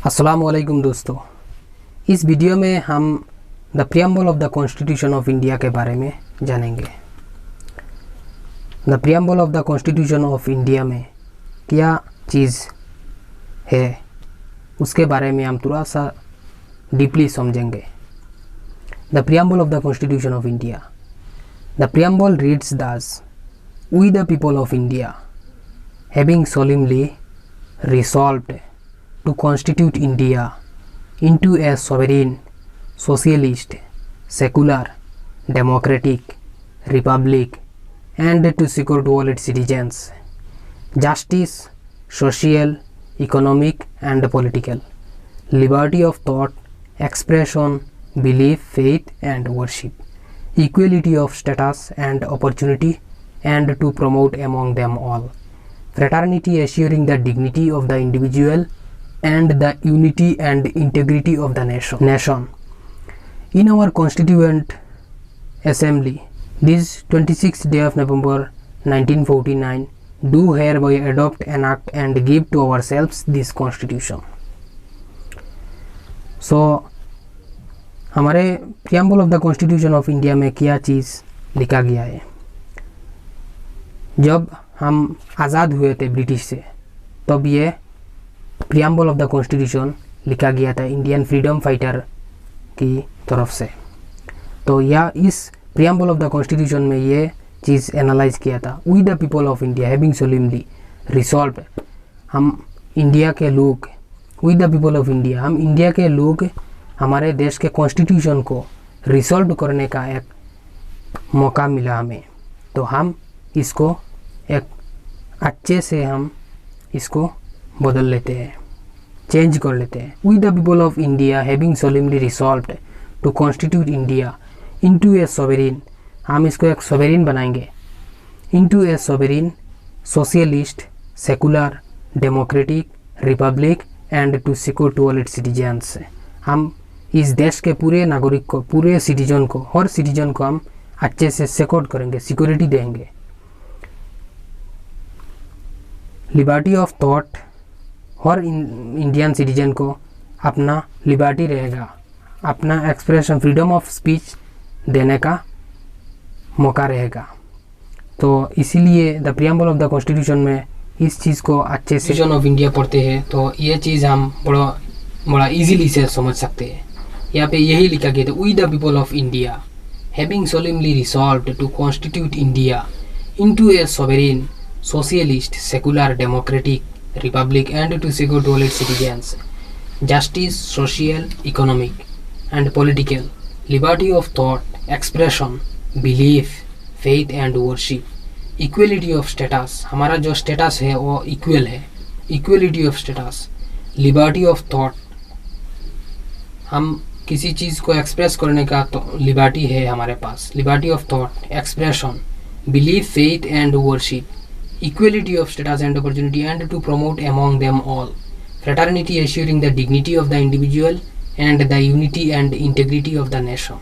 अस्सलामुअलैकुम दोस्तों, इस वीडियो में हम the preamble of the constitution of India के बारे में जानेंगे। The preamble of the constitution of India में क्या चीज़ है उसके बारे में हम थोड़ा सा डीपली समझेंगे। The preamble of the constitution of India, the preamble reads thus, we the people of India having solemnly resolved to constitute India into a sovereign, socialist, secular, democratic republic and to secure to all its citizens justice, social, economic and political, liberty of thought, expression, belief, faith and worship, equality of status and opportunity and to promote among them all fraternity, assuring the dignity of the individual and the unity and integrity of the nation. In our Constituent Assembly, this 26th day of November 1949, do hereby adopt, enact and give to ourselves this Constitution. So, हमारे preamble of the constitution of India में क्या चीज़ लिखा गया है। जब हम आज़ाद हुए थे ब्रिटिश से, तब ये प्रियम्बल ऑफ द कॉन्स्टिट्यूशन लिखा गया था इंडियन फ्रीडम फाइटर की तरफ से। तो या इस प्रियम्बल ऑफ द कॉन्स्टिट्यूशन में ये चीज़ एनालाइज किया था, we the people of India having solemnly resolve, हम इंडिया के लोग, we the people of India, हम इंडिया के लोग हमारे देश के कॉन्स्टिट्यूशन को रिसॉल्व करने का एक मौका मिला हमें। तो हम इसको एक अच्छे से हम इसको बदल लेते हैं, चेंज कर लेते हैं। We the people of India having solemnly resolved to constitute India into a sovereign, हम इसको एक सोवेरिन बनाएंगे, into a sovereign, socialist, secular, democratic republic and to secure to all its citizens, हम इस देश के पूरे नागरिक को, पूरे सिटीजन को, हर सिटीजन को हम अच्छे से सिक्योर करेंगे, सिक्योरिटी देंगे। Liberty of thought, her Indian citizen को अपना लिबर्टी रहेगा, अपना एक्सप्रेशन, फ्रीडम ऑफ स्पीच देने का मौका रहेगा। तो इसीलिए the preamble of the constitution में इस चीज़ को अच्छे से कॉन्स्टिट्यूशन ऑफ इंडिया पढ़ते हैं तो ये चीज़ हम बड़ा इजीली से समझ सकते हैं। यहाँ पे यही लिखा गया था, we the people of India having solemnly resolved to constitute India into a sovereign, socialist, secular, democratic republic and to secure to all its citizens justice, social, economic and political, liberty of thought, expression, belief, faith and worship, equality of status, हमारा जो status है वो equal है, equality of status, liberty of thought, हम किसी चीज़ को express करने का तो लिबर्टी है हमारे पास, liberty of thought, expression, belief, faith and worship, equality of status and opportunity and to promote among them all fraternity, assuring the dignity of the individual and the unity and integrity of the nation.